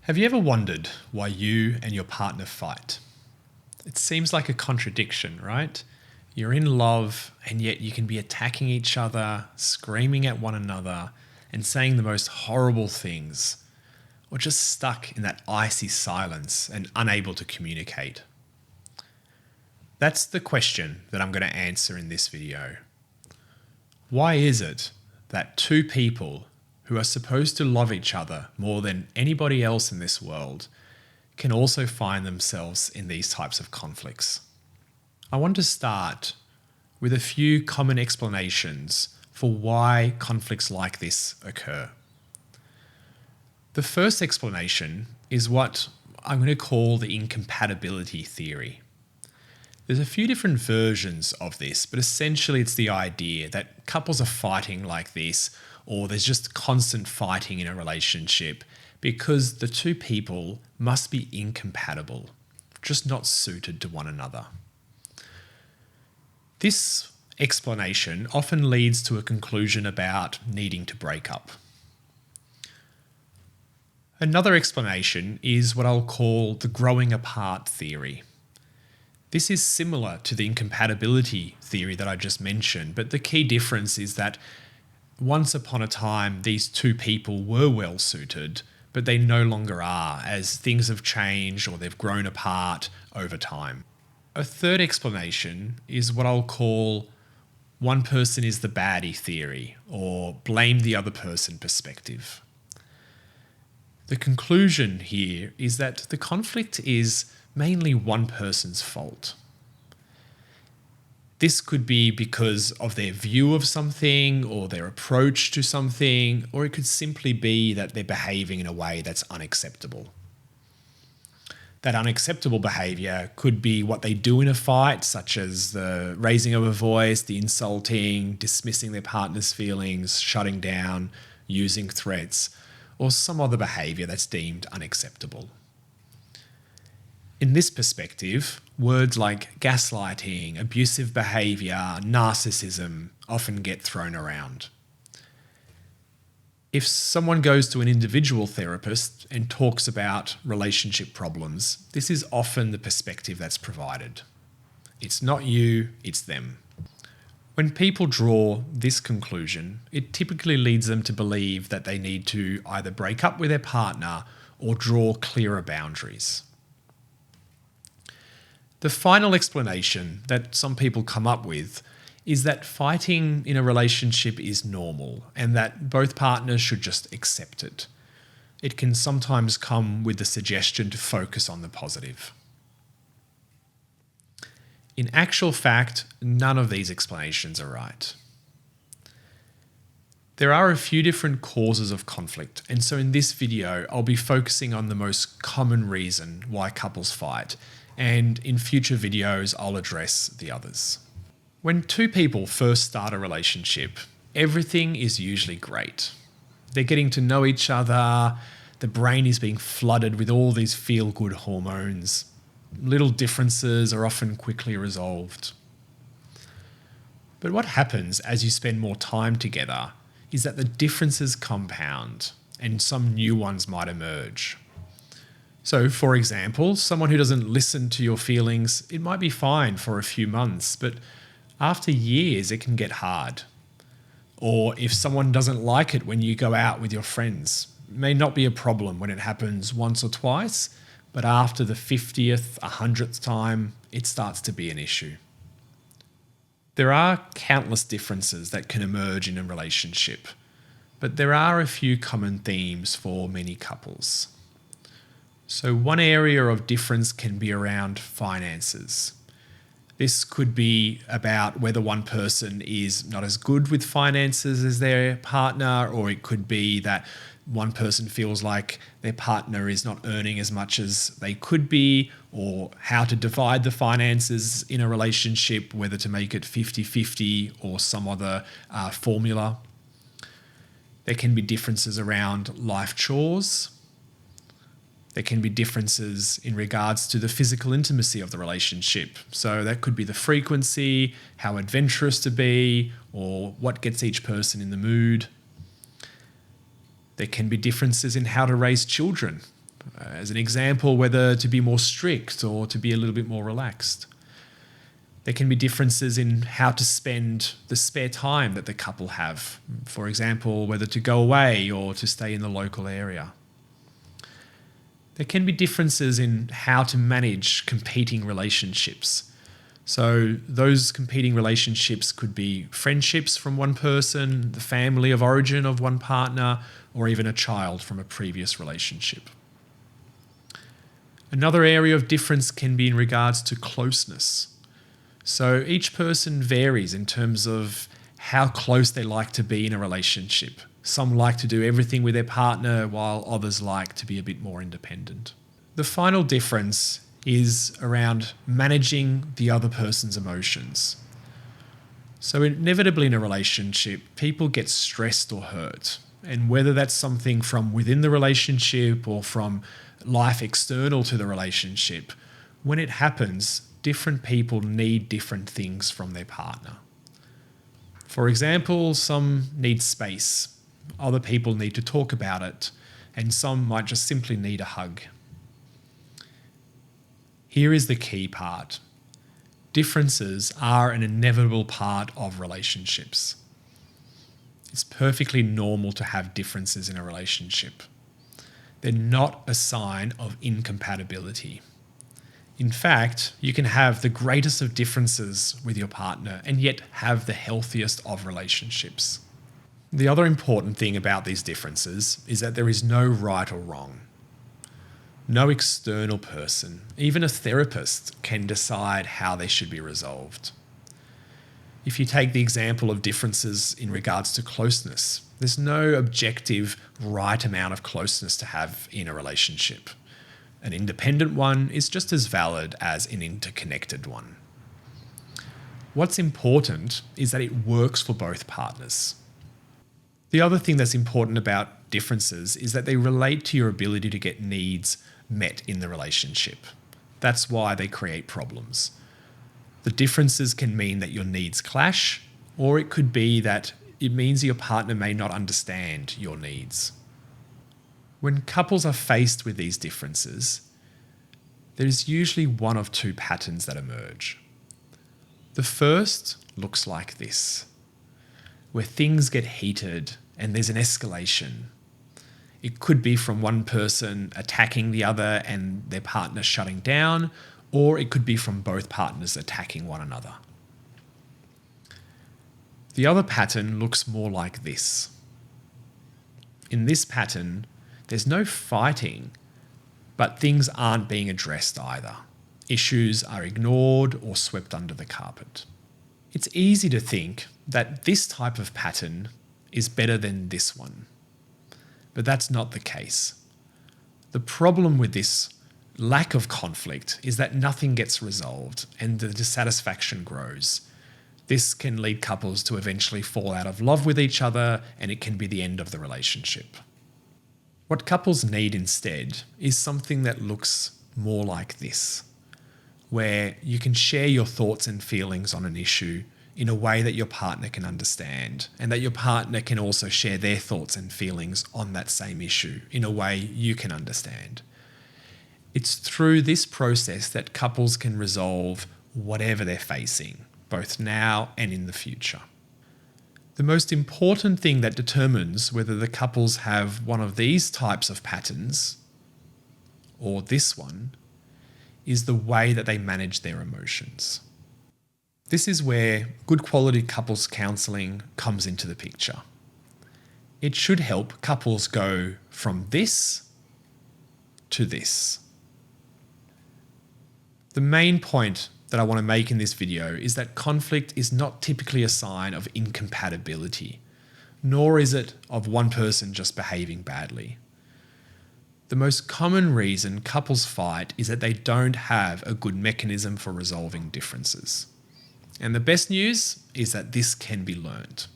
Have you ever wondered why you and your partner fight? It seems like a contradiction, right? You're in love and yet you can be attacking each other, screaming at one another, and saying the most horrible things, or just stuck in that icy silence and unable to communicate. That's the question that I'm going to answer in this video. Why is it that two people who are supposed to love each other more than anybody else in this world can also find themselves in these types of conflicts? I want to start with a few common explanations for why conflicts like this occur. The first explanation is what I'm going to call the incompatibility theory. There's a few different versions of this, but essentially it's the idea that couples are fighting like this, or there's just constant fighting in a relationship because the two people must be incompatible, just not suited to one another. This explanation often leads to a conclusion about needing to break up. Another explanation is what I'll call the growing apart theory. This is similar to the incompatibility theory that I just mentioned, but the key difference is that once upon a time, these two people were well suited, but they no longer are, as things have changed or they've grown apart over time. A third explanation is what I'll call one person is the baddie theory, or blame the other person perspective. The conclusion here is that the conflict is mainly one person's fault. This could be because of their view of something or their approach to something, or it could simply be that they're behaving in a way that's unacceptable. That unacceptable behavior could be what they do in a fight, such as the raising of a voice, the insulting, dismissing their partner's feelings, shutting down, using threats, or some other behavior that's deemed unacceptable. In this perspective, words like gaslighting, abusive behaviour, narcissism often get thrown around. If someone goes to an individual therapist and talks about relationship problems, this is often the perspective that's provided. It's not you, it's them. When people draw this conclusion, it typically leads them to believe that they need to either break up with their partner or draw clearer boundaries. The final explanation that some people come up with is that fighting in a relationship is normal and that both partners should just accept it. It can sometimes come with the suggestion to focus on the positive. In actual fact, none of these explanations are right. There are a few different causes of conflict, and so in this video, I'll be focusing on the most common reason why couples fight, and in future videos, I'll address the others. When two people first start a relationship, everything is usually great. They're getting to know each other, the brain is being flooded with all these feel-good hormones. Little differences are often quickly resolved. But what happens as you spend more time together is that the differences compound and some new ones might emerge. So, for example, someone who doesn't listen to your feelings, it might be fine for a few months, but after years it can get hard. Or if someone doesn't like it when you go out with your friends, it may not be a problem when it happens once or twice, but after the 50th, 100th time, it starts to be an issue. There are countless differences that can emerge in a relationship, but there are a few common themes for many couples. So one area of difference can be around finances. This could be about whether one person is not as good with finances as their partner, or it could be that one person feels like their partner is not earning as much as they could be, or how to divide the finances in a relationship, whether to make it 50-50 or some other formula. There can be differences around life chores. There can be differences in regards to the physical intimacy of the relationship. So that could be the frequency, how adventurous to be, or what gets each person in the mood. There can be differences in how to raise children. As an example, whether to be more strict or to be a little bit more relaxed. There can be differences in how to spend the spare time that the couple have. For example, whether to go away or to stay in the local area. There can be differences in how to manage competing relationships. So those competing relationships could be friendships from one person, the family of origin of one partner, or even a child from a previous relationship. Another area of difference can be in regards to closeness. So each person varies in terms of how close they like to be in a relationship. Some like to do everything with their partner, while others like to be a bit more independent. The final difference is around managing the other person's emotions. So inevitably in a relationship, people get stressed or hurt. And whether that's something from within the relationship or from life external to the relationship, when it happens, different people need different things from their partner. For example, some need space, other people need to talk about it, and some might just simply need a hug. Here is the key part. Differences are an inevitable part of relationships. It's perfectly normal to have differences in a relationship. They're not a sign of incompatibility. In fact, you can have the greatest of differences with your partner and yet have the healthiest of relationships. The other important thing about these differences is that there is no right or wrong. No external person, even a therapist, can decide how they should be resolved. If you take the example of differences in regards to closeness, there's no objective right amount of closeness to have in a relationship. An independent one is just as valid as an interconnected one. What's important is that it works for both partners. The other thing that's important about differences is that they relate to your ability to get needs met in the relationship. That's why they create problems. The differences can mean that your needs clash, or it could be that it means your partner may not understand your needs. When couples are faced with these differences, there's usually one of two patterns that emerge. The first looks like this, where things get heated and there's an escalation. It could be from one person attacking the other and their partner shutting down, or it could be from both partners attacking one another. The other pattern looks more like this. In this pattern, there's no fighting, but things aren't being addressed either. Issues are ignored or swept under the carpet. It's easy to think that this type of pattern is better than this one, but that's not the case. The problem with this lack of conflict is that nothing gets resolved and the dissatisfaction grows. This can lead couples to eventually fall out of love with each other, and it can be the end of the relationship. What couples need instead is something that looks more like this, where you can share your thoughts and feelings on an issue in a way that your partner can understand, and that your partner can also share their thoughts and feelings on that same issue in a way you can understand. It's through this process that couples can resolve whatever they're facing, both now and in the future. The most important thing that determines whether the couples have one of these types of patterns or this one is the way that they manage their emotions. This is where good quality couples counselling comes into the picture. It should help couples go from this to this. The main point that I want to make in this video is that conflict is not typically a sign of incompatibility, nor is it of one person just behaving badly. The most common reason couples fight is that they don't have a good mechanism for resolving differences. And the best news is that this can be learned.